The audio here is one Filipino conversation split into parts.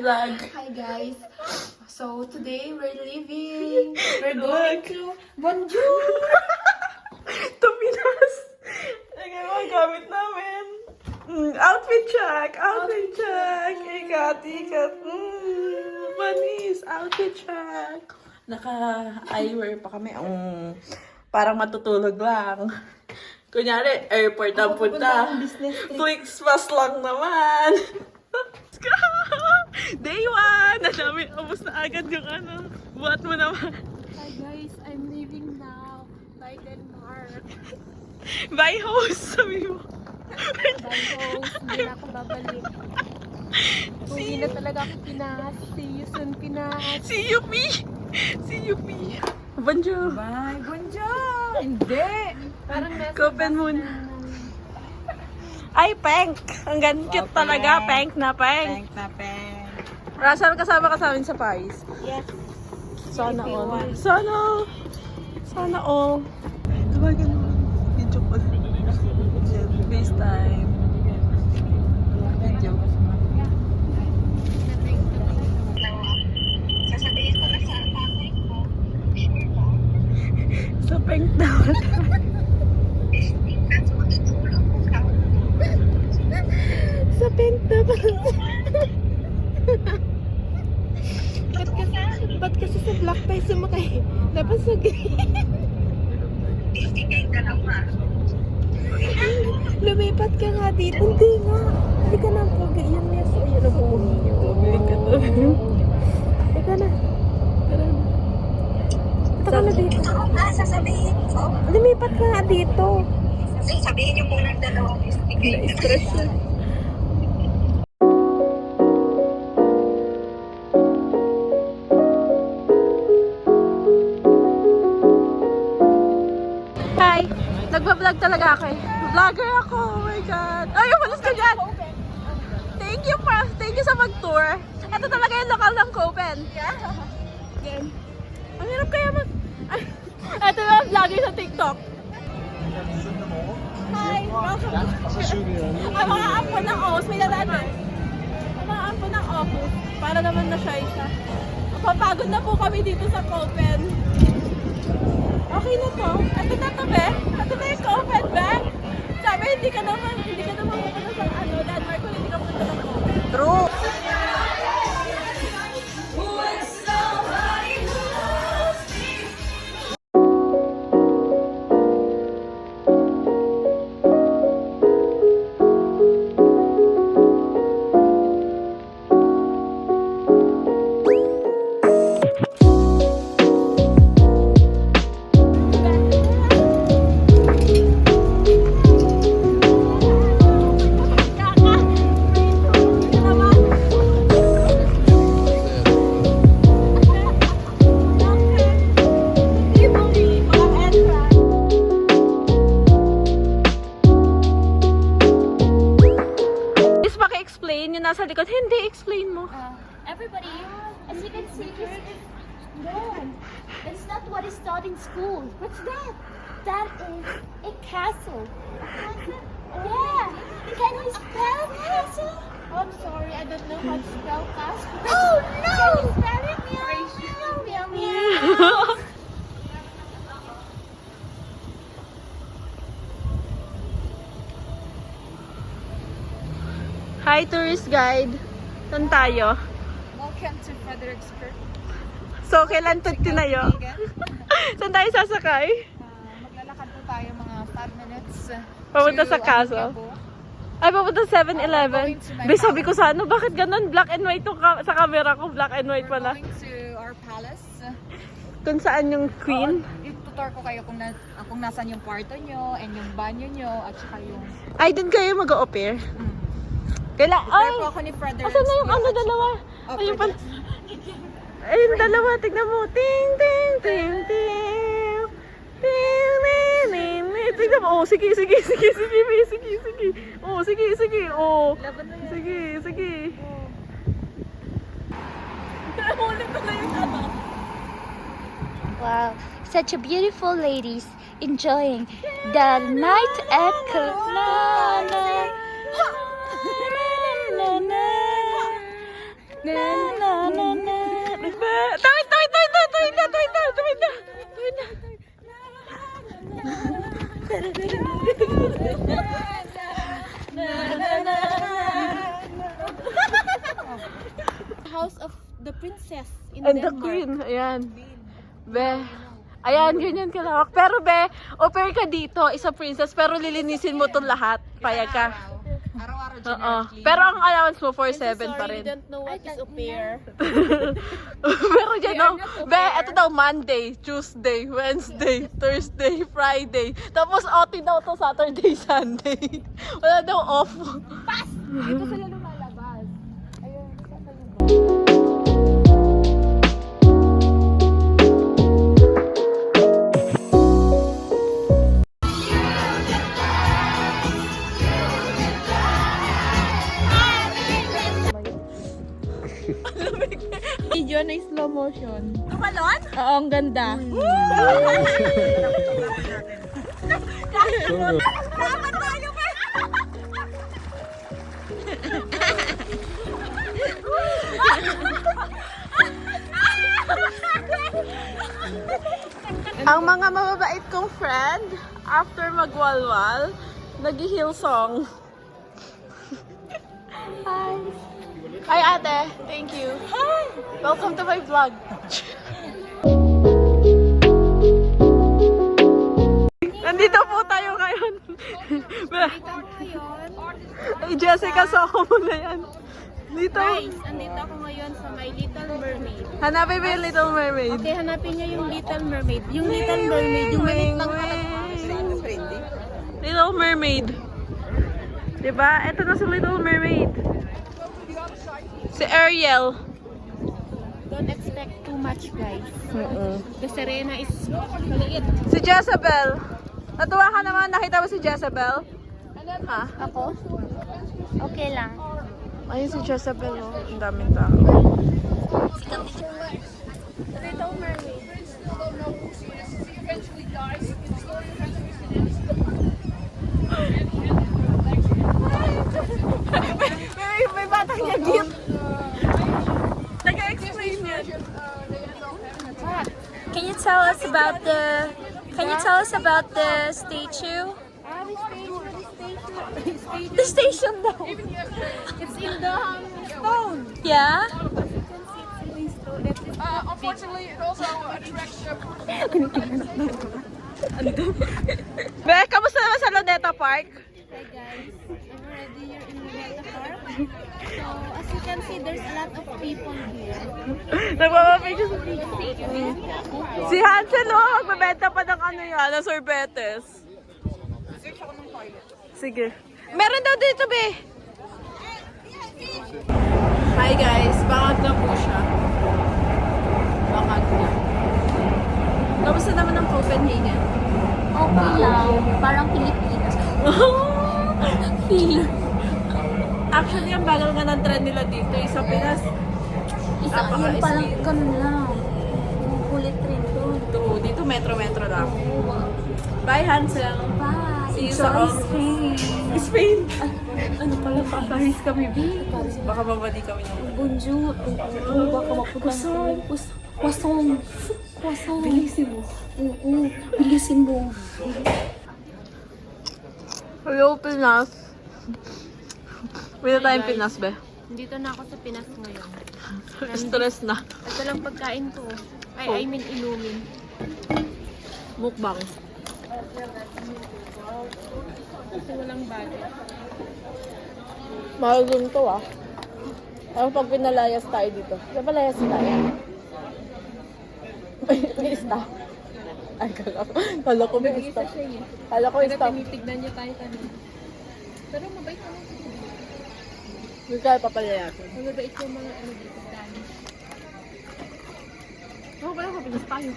vlog. Hi guys. So today we're leaving. We're going to Bonjour. To Pinas. Ang mga gamit namin. Outfit check. Outfit check. Ikat. Manis. Outfit check. Naka-eyewear pa kami. Parang matutulog lang. Kunyari, airport ang punta. Flix pass lang naman. Let's go! Day 1! Nadami, ubos na agad yung buhat mo naman. Hi guys, I'm leaving now. Bye Denmark. Bye host, sabi mo. Bye host, hindi na ako babalik. Hindi na talaga ako Pinas. See you soon Pinas. See you, P! See you, P! Bonjour! Bye, Bonjour! Hindi! Parang nasa Copen moon. Ay, Penk! Ang cute talaga, Penk na Penk. Russell, kasama ka sa amin sa Paris. Yes. Sana all. Sana all. Tawagan mo. Video call. FaceTime. Video. Sasabihin ko na sa tatay ko. Sure ba? Sa Penk na. Kaso matutulog ko ka. Sa Penk na. Ba't kasi sa black tayo sumakay? Dapat sa green. Hindi kayo dalawa. Lumipat ka nga dito. Hindi nga. Hindi ka na pag yun yes. Ayun na po. Hindi ka to. Ika na. Tara na. Ito ka na dito. Ito nga sasabihin ko. Lumipat ka nga dito. Sabihin niyo muna ang dalawang istigay. Stress na. Hi! Nagbablog talaga ako eh. Vlogger ako! Oh my God! Ay, umalis ka dyan! Thank you sa mag-tour. Ito talaga yung lokal ng Copen. Yeah. Yan. Ang hirap kaya mag... Ay, ito na ang vlogger sa TikTok. Hi! Welcome. Ang mga ampo ng OS, may dadaan na. Ang mga ampo ng OS, para naman na shy siya. Papagod na po kami dito sa Copen. Okay na to. Ito na to, be. Ito na yung Copen, be. Sabi, hindi ka naman pupunta sa Denmark kung hindi ka pupunta ng Copen. True. Explain yung nasa likod. Hindi, explain mo. Everybody, as you can see, it's not what is taught in school. What's that? That is a castle. A castle? Yeah. Can you spell castle? Oh, I'm sorry, I don't know how to spell castle. Oh no! Can you spell it? Meow, meow, meow. Hi, tourist guide. Saan tayo? Welcome to Frederiksberg. So, kailan to tinayo? Saan tayo sasakay? Maglalakad po tayo mga 5 minutes. Papunta sa castle. Ay, papunta sa 7-Eleven. Be, sabi ko sa ano, bakit ganun? Black and white yung sa camera ko. Black and white pala. We're going to our palace. Kung saan yung queen. Itutor ko kayo kung nasan yung kwarto nyo and yung banyo nyo at saka yung... Ay, dun kayo mag-au pair. Kailan? Ay! Itutor po ako ni Frederick. Asan na yung ano dalawa? Ayun pala. Ay, yung dalawa. Tignan mo. Ting, ting, ting, ting. Ting, ting, ting, ting. Tignan mo. Oh, sige. Oh, sige. Oh. Sige. Wow, such a beautiful ladies enjoying the night at Kulala. House of the princess in And the Denmark. queen, ayan. Be, ayan, ganyan kalawak. Pero be, offer ka dito, isa princess, pero lilinisin mo itong lahat. Payag ka. Oo. Pero ang allowance mo, 4-7 pa Sorry, rin. you don't know what is au pair. Pero dyan, no? Be, eto daw, Monday, Tuesday, Wednesday, Thursday, Friday. Tapos, OT daw to Saturday, Sunday. Wala daw off. Dito sila lumalabas. Ayun, sa kalubog. Video na slow motion. Tumalon? Oo, ang ganda. Dapat tayo, be! Ang mga mababait kong friend, after magwalwal, nag-hill song. Hi! Hi ate! Thank you! Hi! Welcome to my vlog! Nandito po tayo ngayon. Ay, Jessica, soko mo na yan. Dito. Guys, andito ako ngayon sa My Little Mermaid. Hanapin mo yung Little Mermaid. Okay, hanapin niyo yung Little Mermaid. Yung Little Mermaid, yung maliit lang Little Mermaid. Diba? Ito na si Little Mermaid. Si Ariel. Don't expect too much, guys. The Serena is maliit. Si Jezebel. Natuwa ka naman, nakita mo si Jezebel? Ha? Ako? Okay lang. Ayun si Jezebel, oh. Ang daming tao. Little Mermaid. May batang niya gift. Nag-explain niya. Can you tell us about the statue? The station daw. It's in the stone. Yeah? Unfortunately, it also attracts Be, kamusta naman sa Luneta Park? Hi guys, I'm already here in Luneta Park. So, as you can see, there's a lot of people here. Nagpapapicture sa si Hansel, oh, magbebenta pa ng ano yan, ng sorbetes. Sige. Meron daw dito, be. Hi guys, bangag na po siya. Bangag na. Kamusta naman ang Copenhagen? Okay lang. Parang Pilipinas. Feel. Actually, ang bagal nga ng trend nila dito. Sa Pinas, Yun parang ganun lang. Kulit rin doon. dito metro-metro lang. Bye, Hansel. Bye. See you sa Spain. Spain. Ano pala pa? Paris kami, B. Baka mabali kami ng Bonjour. Oo, baka mapunta na. Croissant. Croissant. Bilisin mo. Oo, bilisin mo. Hello, Pinas. Wala tayong Pinas, be. Dito na ako sa Pinas ngayon. Stress na. Ito lang pagkain ko. I mean inumin. Mukbang. Kasi walang budget. Mahal din to, ah. Ano pag pinalayas tayo dito? Napalayas tayo. May ista. Ay, kala ko may ista. Kala ko ista. Tinitignan niya tayo kanina. Pero mabait naman. Hindi tayo papalayasin. Mabait yung mga ano dito. Dami. Ako pala sa Pinas tayo.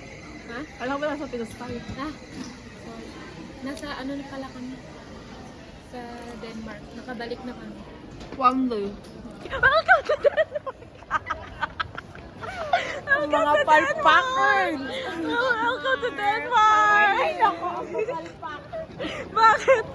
Ha? Alam ko pala sa Pinas tayo. Sorry. Nasa ano na pala kami? Sa Denmark. Nakabalik na kami. One day. Welcome to Denmark! Ang mga palpakers! Welcome to Denmark! Ay, naku, ang palpaker. Bakit?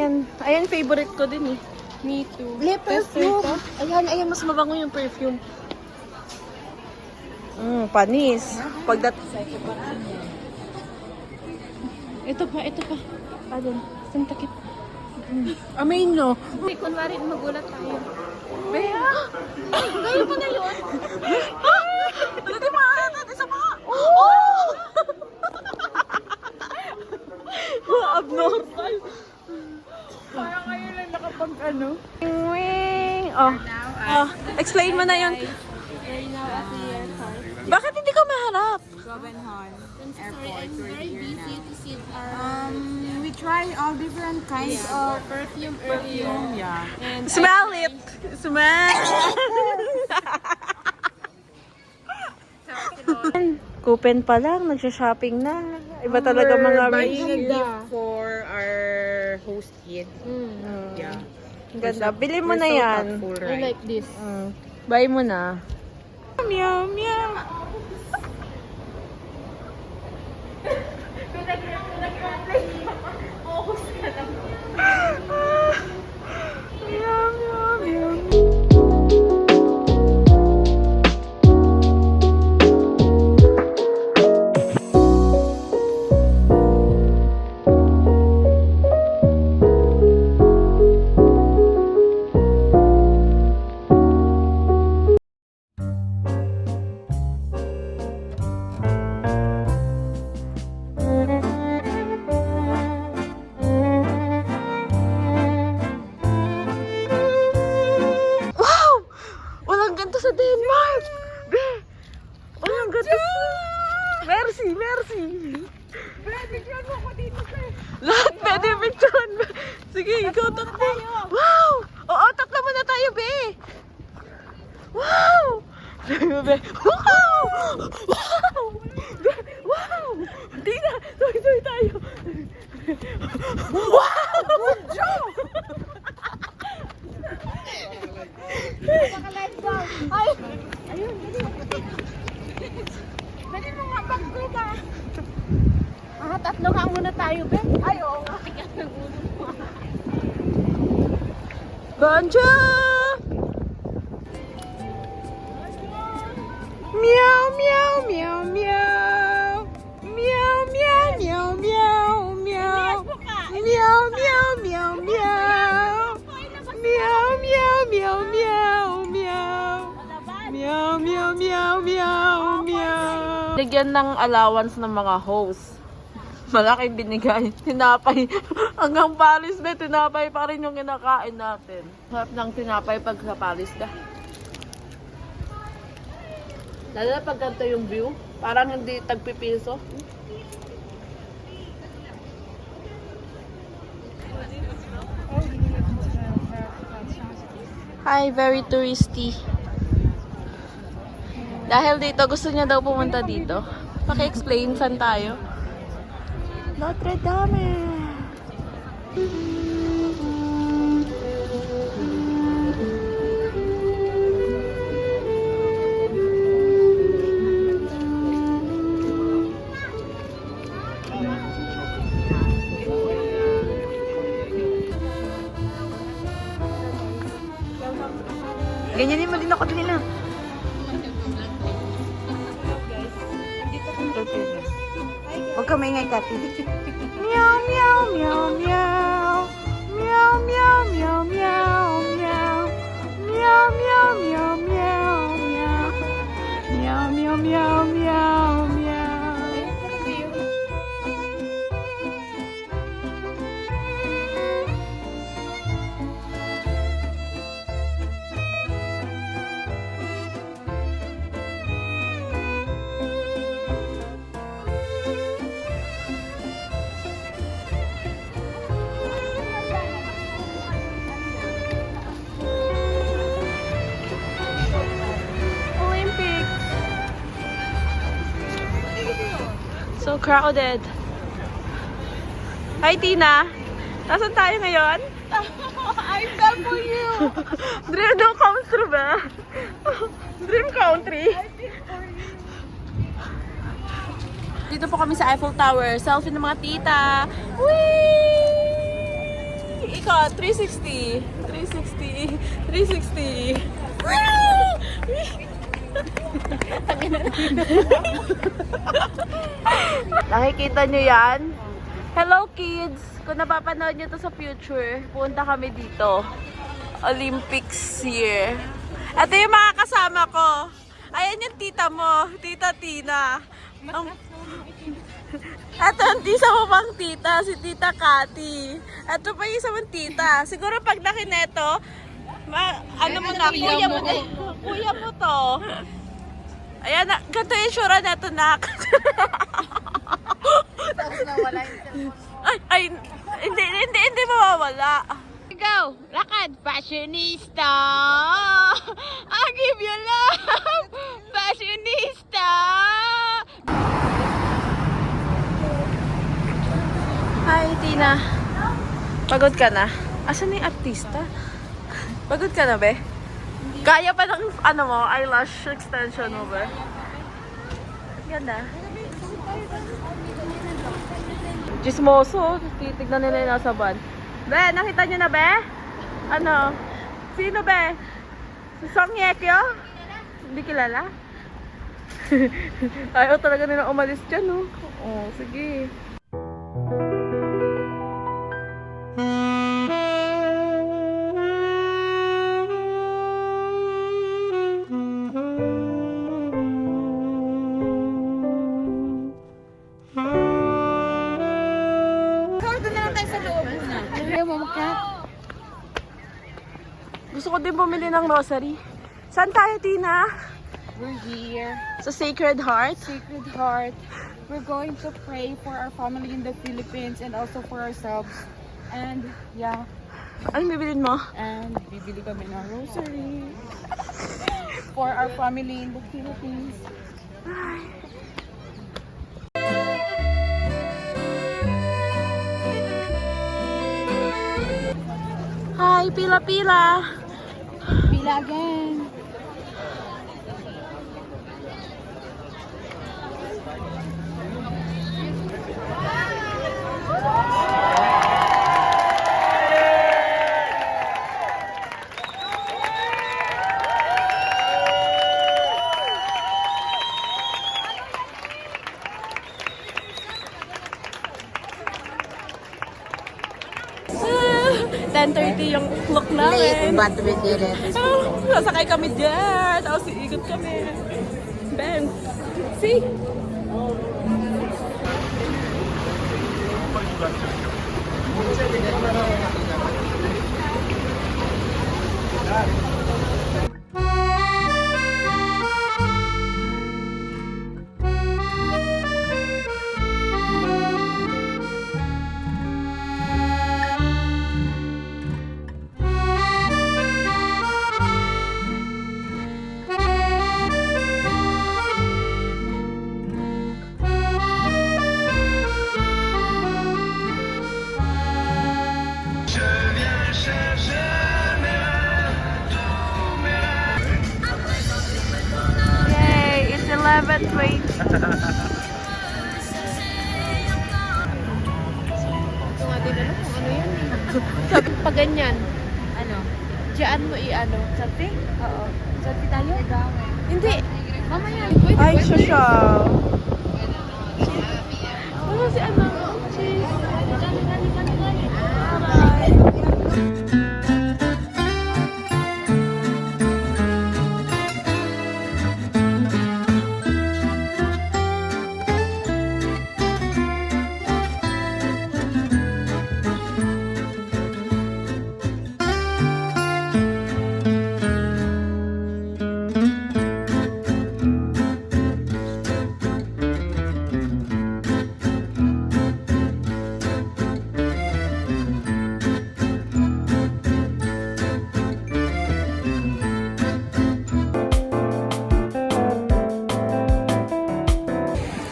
Ayan. Ayan, favorite ko din eh. Me too. Lip perfume. Ayan, mas mabango yung perfume. Panis. Ito pa. Ayun. Ang takip. Amain nyo. Hindi, kunwari magulat tayo. Bea! Gaya pa na yun? Hindi mo natin isa pa. Abnormal. Parang kayo lang nakapag ano. Wing! Oh. Explain mo na yun. Right now at the airport. Bakit hindi ka maharap? Gobenhon I'm Airport. We're very here busy now. to see our We try all different kinds of perfume perfume. Yeah. And Smell it! Smell! Kupen pa lang, nagsha-shopping na. Iba talaga mga buying a rich. gift for our host kid. Yeah. Ganda. Bili mo We're na so yan. thoughtful, I right? like this. Buy mo na. Meow, meow. Meow, meow, meow. Wow! Walang ganito sa Denmark! Be! Walang ganito sa... Merci, merci! Bigyan mo ko dito, sir. Lahat pwede picturean. Sige, ikaw tatlo. Wow! Oo, tatlo muna tayo, be! Wow! Sabi mo, be, wow! Wow! Be, wow! Hindi na! Sorry tayo. Wow! Let's go. Ay! Ayun, dali mo nga bag-go ba? Tatlo nga muna tayo, Ben. Ay, oo nga. Tigas ng ulo mo. Bonjour! Meow, meow, meow, meow. Meow, meow, meow, meow, meow. Meow, meow, meow, meow. Meow, meow, meow, meow, meow. Meow, meow, meow, meow, meow. Bigyan ng allowance ng mga host. Malaking binigay. Tinapay. Hanggang Paris na, tinapay pa rin yung kinakain natin. Sarap ng tinapay pag sa Paris ka. Lalo na pag ganito yung view. Parang hindi tagpipiso. Hi, very touristy. Dahil dito, gusto niya daw pumunta dito. Paki-explain, saan tayo? Notre Dame! Ganyanin mo din ako nila. Huwag ka maingay, Kati. Meow, meow, meow, meow. Meow, meow, meow, meow, meow. Meow, meow, meow, meow, meow. Meow, meow, meow, meow, meow. Olympics. So crowded. Hi, Tina. Nasaan tayo ngayon? I fell for you. Dream no comes true ba? Dream country. Dito po kami sa Eiffel Tower. Selfie ng mga tita. Whee! ikot. 360. 360. 360. Nakikita nyo yan? Hello kids! Kung napapanood nyo to sa future, punta kami dito. Olympics year. Ito yung mga kasama ko. Ayan yung tita mo, Tita Tina. Ito ang tisa mo pang tita, si Tita Cathy. Ito pa yung isa mong tita. Siguro pag nakineto, ano mo na, kuya mo na. Kuya mo to. Ayan, ganito yung sura na ito, nak. Tapos nawala yung cellphone. Ay, hindi mawawala. Go! Lakad! Fashionista! I'll give you love! Fashionista! Hi, Tina. Pagod ka na? Asan na yung artista? Pagod ka na, be? Kaya pa ng, ano mo, eyelash extension mo, be? Ganda. Chismoso. Titignan nila yung nasa van. Be, nakita nyo na, be? Ano? Sino, be? Si Song Ye Kyo? Hindi kilala? Ayaw talaga nila umalis dyan, no? Oh, sige. Gusto ko din bumili ng rosary. Saan tayo, Tina? We're here. Sa Sacred Heart? Sacred Heart. We're going to pray for our family in the Philippines and also for ourselves. And yeah, Ano bibilin mo? and bibili kami ng rosary for our family in the Philippines. Hi, pila-pila! Pila again. Ah, 10:30 yung clock namin. but we did it. Nasakay kami dyan. Tapos iikot kami. Bang! See? Yay! It's 11:20. Sabi pa ganyan. Ano? Diyan mo i-ano. Sabi? Oo. Sabi tayo? Hindi. Mamaya. Ay, siya. Ano si ano? Cheese. Bye.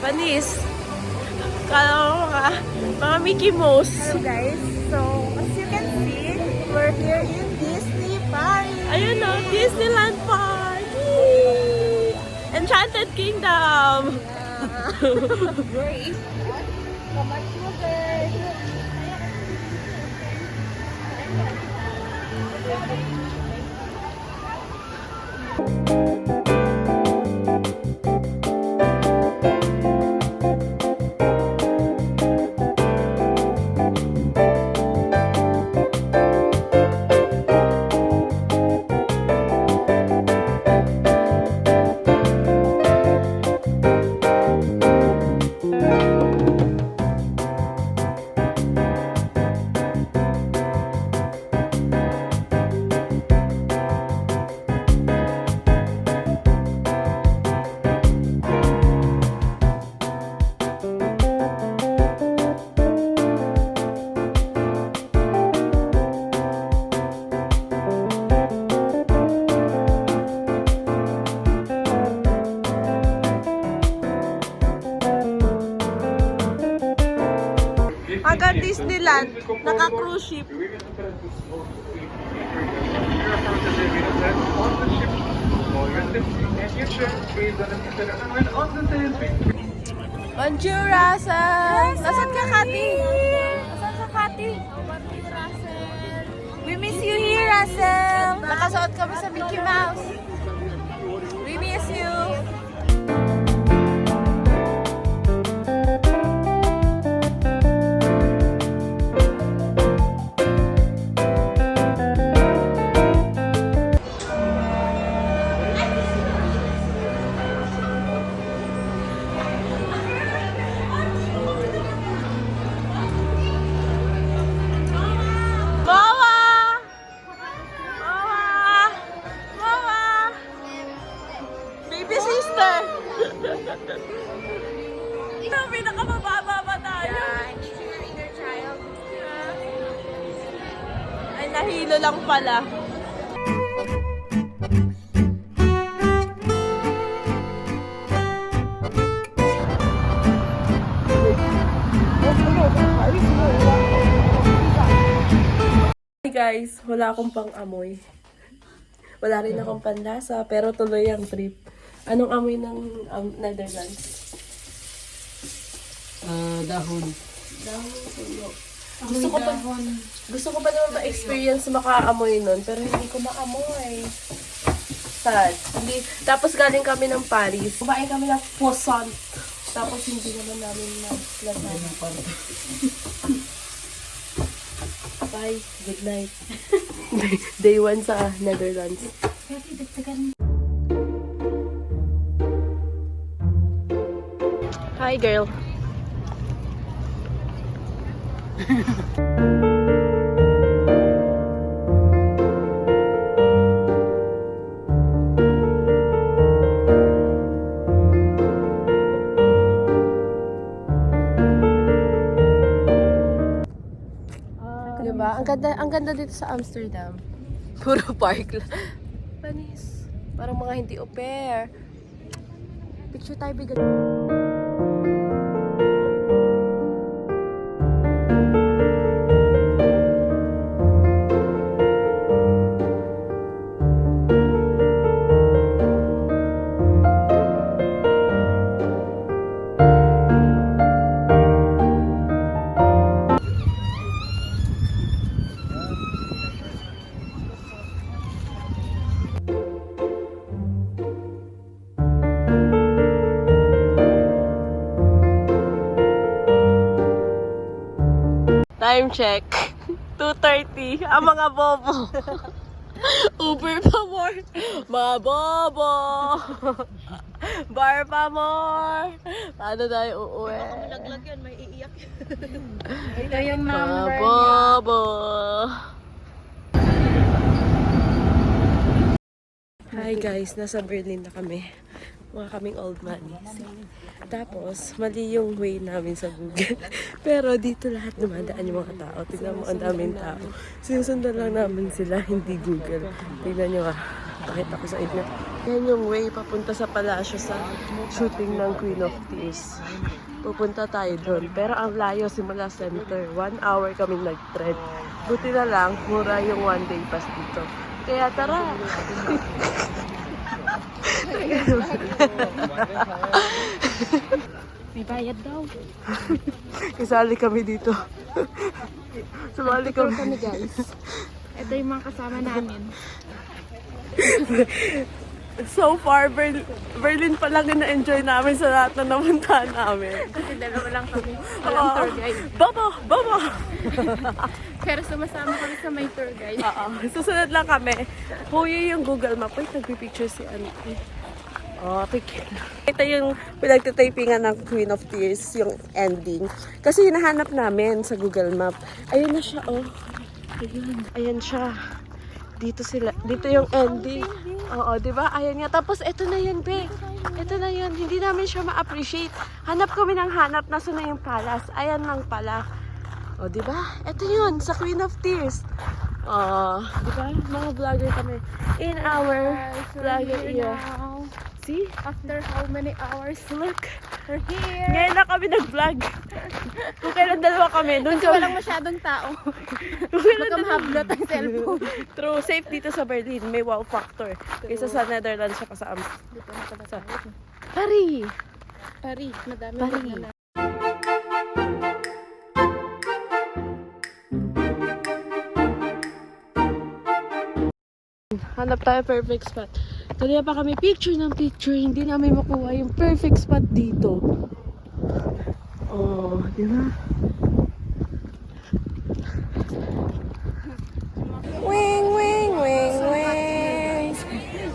Panis. Kala mo mga Mickey Mouse. Hello guys. So, as you can see, we're here in Disney Paris. Ayun o, Disneyland Park! Yay! Enchanted Kingdom! Great. How much was it? Hanggang Disneyland, naka-cruise ship. Bonjour, Russell! Nasaan ka, Kati? Nasaan ka, Kati? We miss you here, Russell! Nakasuot kami sa Mickey Mouse. We miss you! Pinakamababa pa tayo. Hindi siya your inner child. Ay, nahilo lang pala. Hey guys, wala akong pang-amoy. Wala rin akong panlasa, pero tuloy ang trip. Anong amoy ng Netherlands? Dahon. Gusto ko pa naman ma-experience makaamoy nun, pero hindi ko maamoy. Sad. Hindi. Tapos galing kami ng Paris. Kumain kami ng croissant. Tapos hindi naman namin na-lasan. Bye. Good night. Day 1 sa Netherlands. Hi, girl. Diba? Ang ganda dito sa Amsterdam. Puro park lang. Panis. Parang mga hindi au pair. Picture tayo bigat. Time check. 2:30. Ang mga bobo. Uber pa more. Mga bobo. Bar pa more. Paano tayo uuwi? Laglag yun, may iiyak. Ito yung Mga number niya. bobo. Hi guys, nasa Berlin na kami. Mga kaming old money. Tapos, mali yung way namin sa Google. Pero dito lahat dumadaan yung mga tao. Tignan mo, ang daming tao. Sinusundan lang namin sila, hindi Google. Tignan nyo pakita ko sa inyo. Yan yung way papunta sa palasyo sa shooting ng Queen of Tears. Pupunta tayo doon. Pero ang layo simula center. 1 hour kaming nag-tread. Buti na lang, mura yung 1 day pass dito. Kaya tara! May bayad daw. Isali kami dito. Sumali kami. Kami guys. Ito yung mga kasama namin. So far, Berlin pa lang yung na-enjoy namin sa lahat na napuntahan namin. Kasi dalawa lang kami. Walang tour guide. Baba! Pero sumasama kami sa may tour guide. Oo. Susunod lang kami. Huyo yung Google Map. Wait, nagpipicture si Auntie. Oh, picture. Ito yung pinagtitapingan ng Queen of Tears, yung ending. Kasi hinahanap namin sa Google Map. Ayun na siya, oh. Ayun. Ayan siya. Dito sila. Dito yung ending. Oo, di ba? Ayan nga. Tapos, ito na yun, be. Ito na yun. Hindi namin siya ma-appreciate. Hanap kami ng hanap. Nasa na yung palace. Ayan lang pala. O, di ba? Ito yun. Sa Queen of Tears. Di ba? Mga vlogger kami. In our vlogger era. Now, See? after how many hours? Look. We're here. Ngayon na kami nag-vlog. Kung kailan dalawa kami. Doon Kasi kami. walang masyadong tao. Kung kailan Baka dalawa. mahablot ang cellphone. True. Safe dito sa Berlin. May wow factor. Kaysa sa Netherlands siya kasama. Dito na pala tayo. Paris. Paris. Madami Paris. na. Hanap tayo perfect spot. Kanina pa kami picture ng picture. Hindi namin makuha yung perfect spot dito. Oh, di ba? Wing, wing, wing, wing.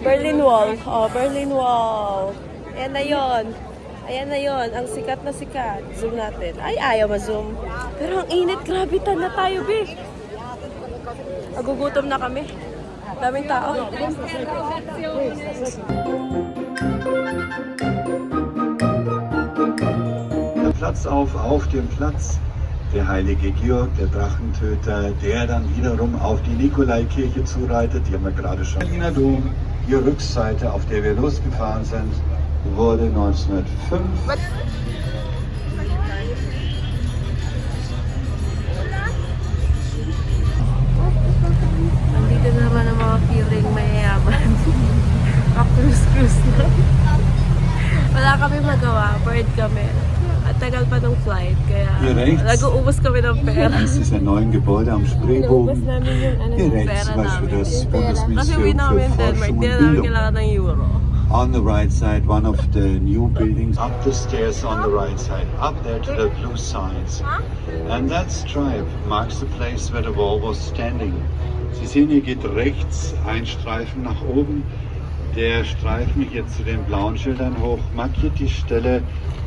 Berlin Wall. Oh, Berlin Wall. Ayan na yun. Ayan na yun. Ang sikat na sikat. Zoom natin. Ay, ayaw ma-zoom. Pero ang init. Grabe, tan na tayo, be. Agugutom na kami. Daming tao. Der Platz auf dem Platz der heilige Georg, der Drachentöter, der dann wiederum auf die Nikolaikirche zureitet. Die haben wir gerade schon. Berliner Dom, die Rückseite, auf der wir losgefahren sind, wurde 1905. Nandito naman ang mga feeling mayayaman. Cruise na. Wala kami magawa. Bored kami. At tagal pa ng flight. Kaya Hier rechts. nag-uubos kami ng pera. Eines dieser neuen Gebäude am Naubos Spreebogen. namin yung Hier pera rechts zum Beispiel namin. das Kasi Bundesministerium uwi na kami für in Denmark. Forschung Hindi und na namin Bildung. kailangan ng euro. On the right side, one of the new buildings. Up the stairs on the right side, up there to the blue sides. And that stripe marks the place where the wall was standing. Sie sehen, hier geht rechts ein Streifen nach oben. Der Streifen hier zu den blauen Schildern hoch markiert die Stelle,